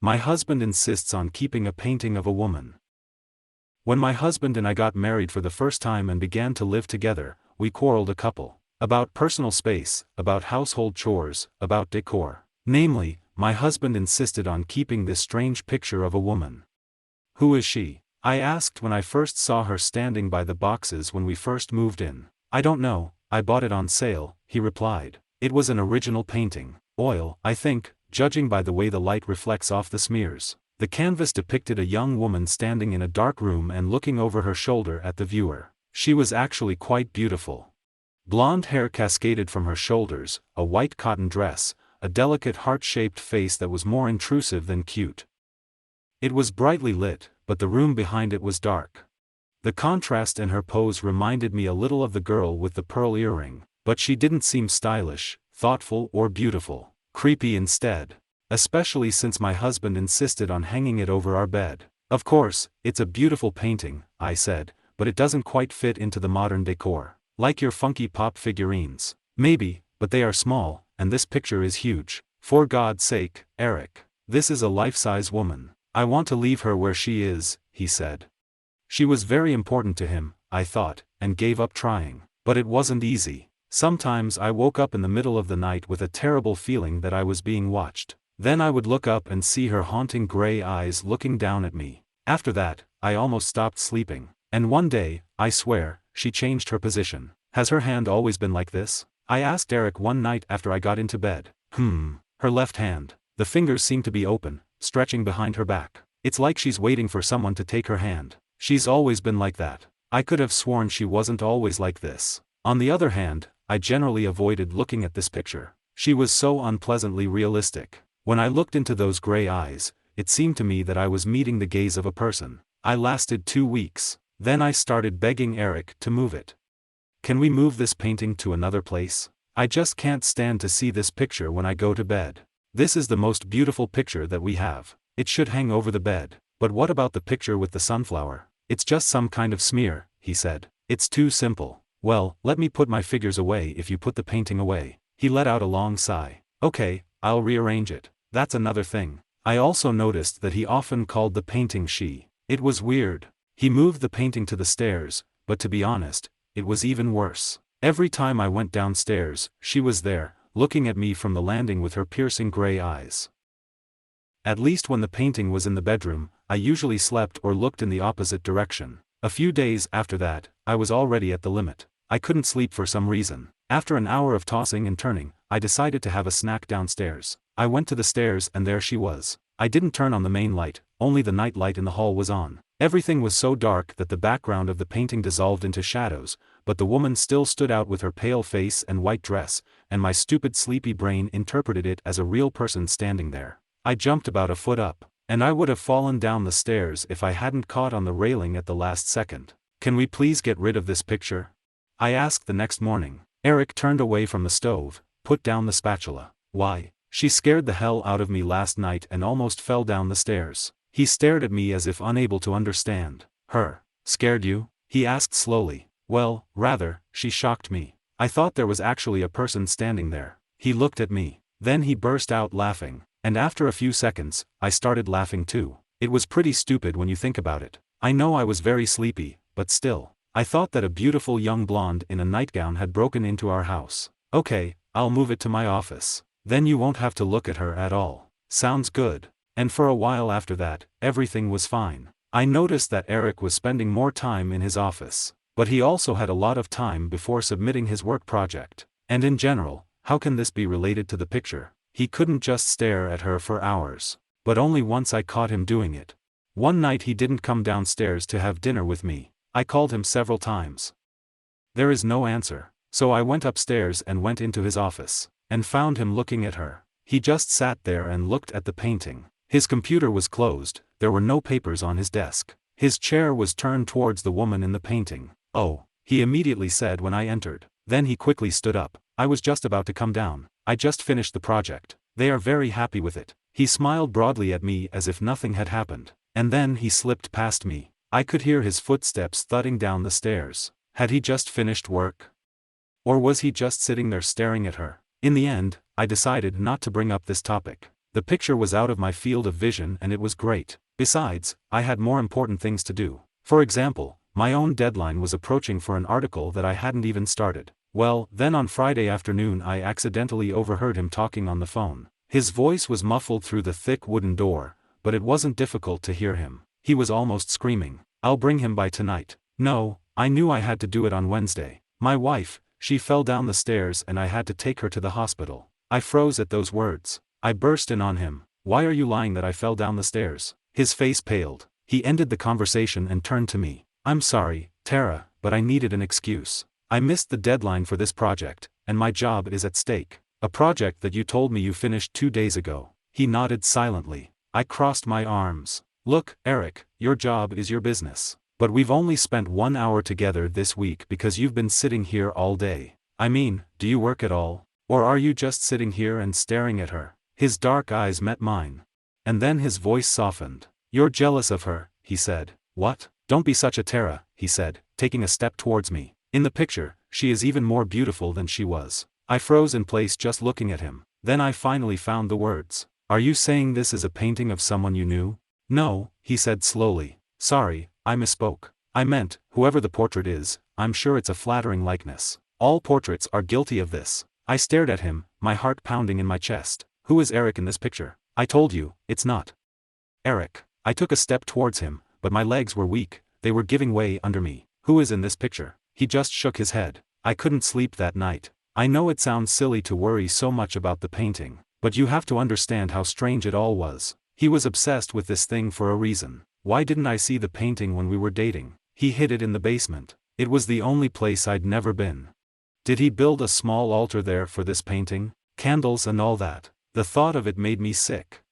My husband insists on keeping a painting of a woman. When my husband and I got married for the first time and began to live together, we quarreled a couple. About personal space, about household chores, about decor. Namely, my husband insisted on keeping this strange picture of a woman. "Who is she?" I asked when I first saw her standing by the boxes when we first moved in. "I don't know, I bought it on sale," he replied. It was an original painting. Oil, I think, judging by the way the light reflects off the smears. The canvas depicted a young woman standing in a dark room and looking over her shoulder at the viewer. She was actually quite beautiful. Blonde hair cascaded from her shoulders, a white cotton dress, a delicate heart-shaped face that was more intrusive than cute. It was brightly lit, but the room behind it was dark. The contrast in her pose reminded me a little of the girl with the pearl earring, but she didn't seem stylish, thoughtful or beautiful. Creepy instead. Especially since my husband insisted on hanging it over our bed. "Of course, it's a beautiful painting," I said, "but it doesn't quite fit into the modern decor. Like your funky pop figurines. Maybe, but they are small, and this picture is huge. For God's sake, Eric. This is a life-size woman. I want to leave her where she is," he said. She was very important to him, I thought, and gave up trying. But it wasn't easy. Sometimes I woke up in the middle of the night with a terrible feeling that I was being watched. Then I would look up and see her haunting gray eyes looking down at me. After that, I almost stopped sleeping. And one day, I swear, she changed her position. "Has her hand always been like this?" I asked Eric one night after I got into bed. Her left hand. The fingers seem to be open, stretching behind her back. It's like she's waiting for someone to take her hand. She's always been like that. I could have sworn she wasn't always like this. On the other hand, I generally avoided looking at this picture. She was so unpleasantly realistic. When I looked into those gray eyes, it seemed to me that I was meeting the gaze of a person. I lasted 2 weeks. Then I started begging Eric to move it. "Can we move this painting to another place? I just can't stand to see this picture when I go to bed. This is the most beautiful picture that we have. It should hang over the bed." "But what about the picture with the sunflower?" "It's just some kind of smear," he said. "It's too simple." "Well, let me put my figures away if you put the painting away." He let out a long sigh. "Okay, I'll rearrange it. That's another thing." I also noticed that he often called the painting she. It was weird. He moved the painting to the stairs, but to be honest, it was even worse. Every time I went downstairs, she was there, looking at me from the landing with her piercing gray eyes. At least when the painting was in the bedroom, I usually slept or looked in the opposite direction. A few days after that, I was already at the limit. I couldn't sleep for some reason. After an hour of tossing and turning, I decided to have a snack downstairs. I went to the stairs and there she was. I didn't turn on the main light, only the night light in the hall was on. Everything was so dark that the background of the painting dissolved into shadows, but the woman still stood out with her pale face and white dress, and my stupid sleepy brain interpreted it as a real person standing there. I jumped about a foot up, and I would have fallen down the stairs if I hadn't caught on the railing at the last second. "Can we please get rid of this picture?" I asked the next morning. Eric turned away from the stove, put down the spatula. "Why? She scared the hell out of me last night and almost fell down the stairs." He stared at me as if unable to understand. "Her? Scared you?" he asked slowly. "Well, rather, she shocked me. I thought there was actually a person standing there." He looked at me. Then he burst out laughing, and after a few seconds, I started laughing too. It was pretty stupid when you think about it. I know I was very sleepy, but still. I thought that a beautiful young blonde in a nightgown had broken into our house. "Okay, I'll move it to my office. Then you won't have to look at her at all." "Sounds good." And for a while after that, everything was fine. I noticed that Eric was spending more time in his office. But he also had a lot of time before submitting his work project. And in general, how can this be related to the picture? He couldn't just stare at her for hours. But only once I caught him doing it. One night he didn't come downstairs to have dinner with me. I called him several times. There is no answer. So I went upstairs and went into his office, and found him looking at her. He just sat there and looked at the painting. His computer was closed, there were no papers on his desk. His chair was turned towards the woman in the painting. "Oh," he immediately said when I entered. Then he quickly stood up. "I was just about to come down. I just finished the project. They are very happy with it." He smiled broadly at me as if nothing had happened. And then he slipped past me. I could hear his footsteps thudding down the stairs. Had he just finished work? Or was he just sitting there staring at her? In the end, I decided not to bring up this topic. The picture was out of my field of vision and it was great. Besides, I had more important things to do. For example, my own deadline was approaching for an article that I hadn't even started. Well, then on Friday afternoon I accidentally overheard him talking on the phone. His voice was muffled through the thick wooden door, but it wasn't difficult to hear him. He was almost screaming, "I'll bring him by tonight." No, I knew I had to do it on Wednesday. My wife, she fell down the stairs and I had to take her to the hospital. I froze at those words. I burst in on him. "Why are you lying that I fell down the stairs?" His face paled. He ended the conversation and turned to me. "I'm sorry, Tara, but I needed an excuse. I missed the deadline for this project, and my job is at stake. A project that you told me you finished 2 days ago." He nodded silently. I crossed my arms. "Look, Eric, your job is your business. But we've only spent 1 hour together this week because you've been sitting here all day. I mean, do you work at all? Or are you just sitting here and staring at her?" His dark eyes met mine. And then his voice softened. "You're jealous of her," he said. "What? Don't be such a Tara," he said, taking a step towards me. "In the picture, she is even more beautiful than she was." I froze in place just looking at him. Then I finally found the words. "Are you saying this is a painting of someone you knew?" "No," he said slowly. "Sorry, I misspoke. I meant, whoever the portrait is, I'm sure it's a flattering likeness. All portraits are guilty of this." I stared at him, my heart pounding in my chest. "Who is Eric in this picture? I told you, it's not Eric." I took a step towards him, but my legs were weak, they were giving way under me. "Who is in this picture?" He just shook his head. I couldn't sleep that night. I know it sounds silly to worry so much about the painting, but you have to understand how strange it all was. He was obsessed with this thing for a reason. Why didn't I see the painting when we were dating? He hid it in the basement. It was the only place I'd never been. Did he build a small altar there for this painting? Candles and all that. The thought of it made me sick.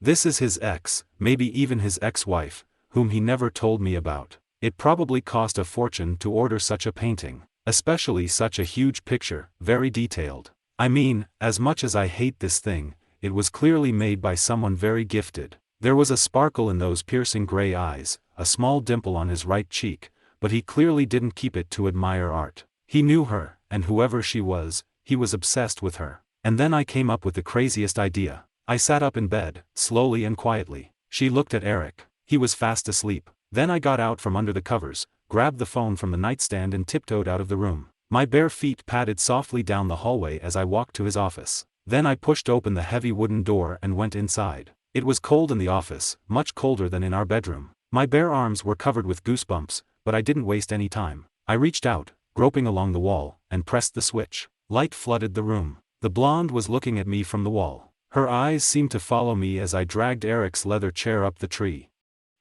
This is his ex, maybe even his ex-wife, whom he never told me about. It probably cost a fortune to order such a painting, especially such a huge picture, very detailed. I mean, as much as I hate this thing, it was clearly made by someone very gifted. There was a sparkle in those piercing gray eyes, a small dimple on his right cheek, but he clearly didn't keep it to admire art. He knew her, and whoever she was, he was obsessed with her. And then I came up with the craziest idea. I sat up in bed, slowly and quietly. She looked at Eric. He was fast asleep. Then I got out from under the covers, grabbed the phone from the nightstand and tiptoed out of the room. My bare feet padded softly down the hallway as I walked to his office. Then I pushed open the heavy wooden door and went inside. It was cold in the office, much colder than in our bedroom. My bare arms were covered with goosebumps, but I didn't waste any time. I reached out, groping along the wall, and pressed the switch. Light flooded the room. The blonde was looking at me from the wall. Her eyes seemed to follow me as I dragged Eric's leather chair up the tree.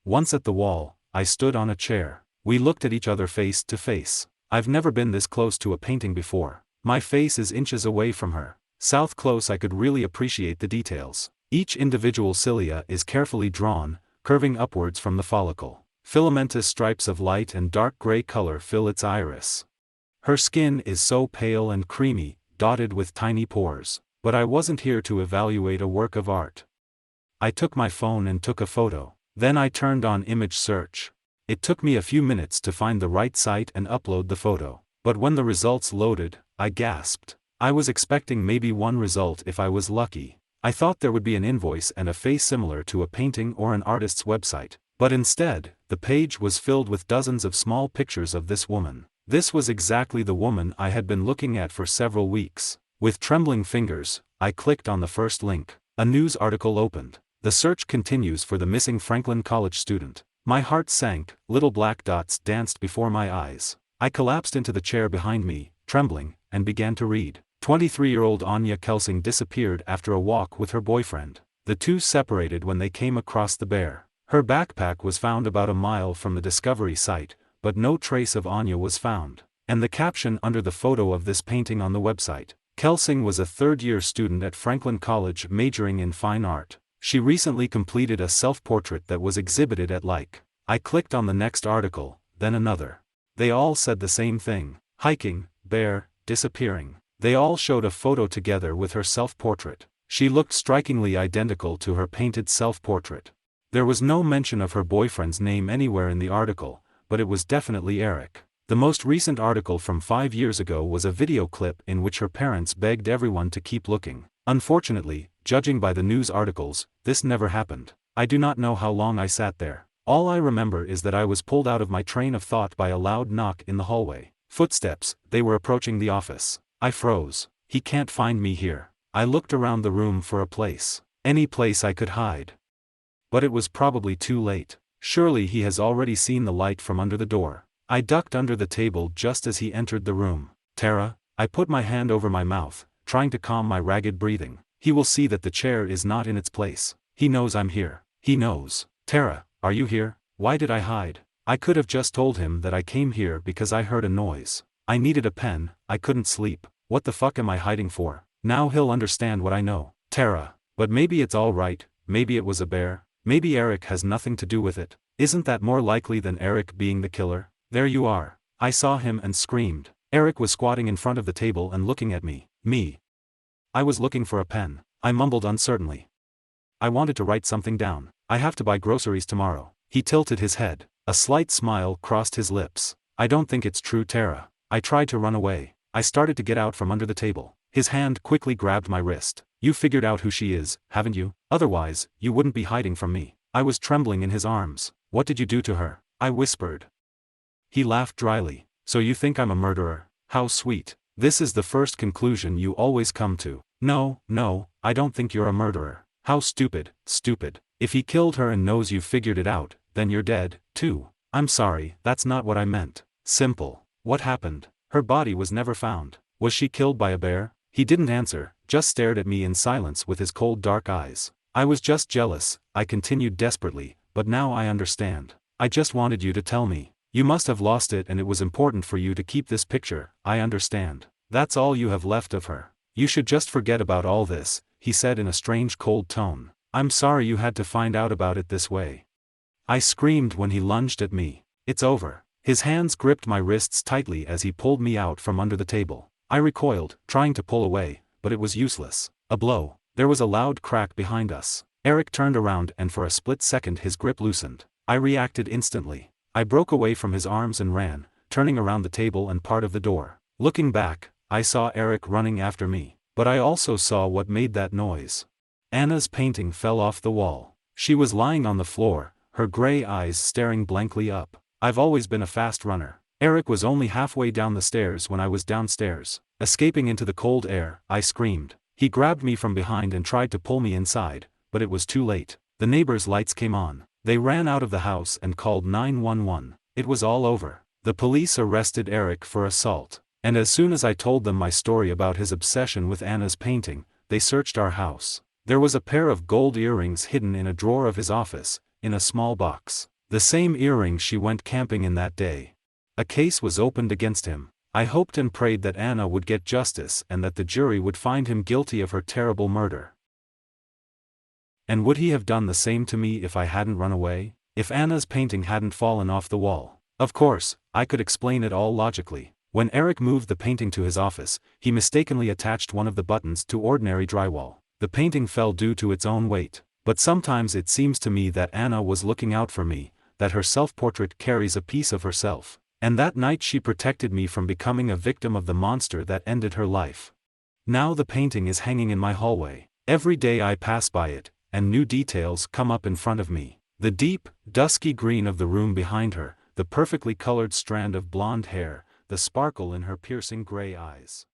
Once at the wall, I stood on a chair. We looked at each other face to face. I've never been this close to a painting before. My face is inches away from her. South close I could really appreciate the details. Each individual cilia is carefully drawn, curving upwards from the follicle. Filamentous stripes of light and dark gray color fill its iris. Her skin is so pale and creamy, dotted with tiny pores. But I wasn't here to evaluate a work of art. I took my phone and took a photo. Then I turned on image search. It took me a few minutes to find the right site and upload the photo. But when the results loaded, I gasped. I was expecting maybe one result if I was lucky. I thought there would be an invoice and a face similar to a painting or an artist's website. But instead, the page was filled with dozens of small pictures of this woman. This was exactly the woman I had been looking at for several weeks. With trembling fingers, I clicked on the first link. A news article opened. The search continues for the missing Franklin College student. My heart sank, little black dots danced before my eyes. I collapsed into the chair behind me, trembling, and began to read. 23-year-old Anya Kelsing disappeared after a walk with her boyfriend. The two separated when they came across the bear. Her backpack was found about a mile from the discovery site, but no trace of Anya was found. And the caption under the photo of this painting on the website. Kelsing was a third-year student at Franklin College majoring in fine art. She recently completed a self-portrait that was exhibited at Like. I clicked on the next article, then another. They all said the same thing. Hiking, bear, disappearing. They all showed a photo together with her self-portrait. She looked strikingly identical to her painted self-portrait. There was no mention of her boyfriend's name anywhere in the article, but it was definitely Eric. The most recent article from 5 years ago was a video clip in which her parents begged everyone to keep looking. Unfortunately, judging by the news articles, this never happened. I do not know how long I sat there. All I remember is that I was pulled out of my train of thought by a loud knock in the hallway. Footsteps, they were approaching the office. I froze. He can't find me here. I looked around the room for a place. Any place I could hide. But it was probably too late. Surely he has already seen the light from under the door. I ducked under the table just as he entered the room. Tara, I put my hand over my mouth, trying to calm my ragged breathing. He will see that the chair is not in its place. He knows I'm here. He knows. Tara, are you here? Why did I hide? I could have just told him that I came here because I heard a noise. I needed a pen, I couldn't sleep. What the fuck am I hiding for? Now he'll understand what I know. Tara. But maybe it's all right, maybe it was a bear, maybe Eric has nothing to do with it. Isn't that more likely than Eric being the killer? There you are. I saw him and screamed. Eric was squatting in front of the table and looking at me. Me. I was looking for a pen. I mumbled uncertainly. I wanted to write something down. I have to buy groceries tomorrow. He tilted his head. A slight smile crossed his lips. I don't think it's true, Tara. I tried to run away. I started to get out from under the table. His hand quickly grabbed my wrist. You figured out who she is, haven't you? Otherwise, you wouldn't be hiding from me. I was trembling in his arms. What did you do to her? I whispered. He laughed dryly. So you think I'm a murderer? How sweet. This is the first conclusion you always come to. No, I don't think you're a murderer. How stupid, stupid. If he killed her and knows you figured it out, then you're dead, too. I'm sorry, that's not what I meant. Simple. What happened? Her body was never found. Was she killed by a bear? He didn't answer, just stared at me in silence with his cold dark eyes. I was just jealous, I continued desperately, but now I understand. I just wanted you to tell me. You must have lost it and it was important for you to keep this picture, I understand. That's all you have left of her. You should just forget about all this, he said in a strange cold tone. I'm sorry you had to find out about it this way. I screamed when he lunged at me. It's over. His hands gripped my wrists tightly as he pulled me out from under the table. I recoiled, trying to pull away, but it was useless. A blow. There was a loud crack behind us. Eric turned around and for a split second his grip loosened. I reacted instantly. I broke away from his arms and ran, turning around the table and part of the door. Looking back, I saw Eric running after me. But I also saw what made that noise. Anna's painting fell off the wall. She was lying on the floor, her gray eyes staring blankly up. I've always been a fast runner. Eric was only halfway down the stairs when I was downstairs. Escaping into the cold air, I screamed. He grabbed me from behind and tried to pull me inside, but it was too late. The neighbors' lights came on. They ran out of the house and called 911. It was all over. The police arrested Eric for assault. And as soon as I told them my story about his obsession with Anna's painting, they searched our house. There was a pair of gold earrings hidden in a drawer of his office, in a small box. The same earrings she went camping in that day. A case was opened against him. I hoped and prayed that Anna would get justice and that the jury would find him guilty of her terrible murder. And would he have done the same to me if I hadn't run away? If Anna's painting hadn't fallen off the wall? Of course, I could explain it all logically. When Eric moved the painting to his office, he mistakenly attached one of the buttons to ordinary drywall. The painting fell due to its own weight. But sometimes it seems to me that Anna was looking out for me, that her self-portrait carries a piece of herself. And that night she protected me from becoming a victim of the monster that ended her life. Now the painting is hanging in my hallway. Every day I pass by it, and new details come up in front of me. The deep, dusky green of the room behind her, the perfectly colored strand of blonde hair, the sparkle in her piercing gray eyes.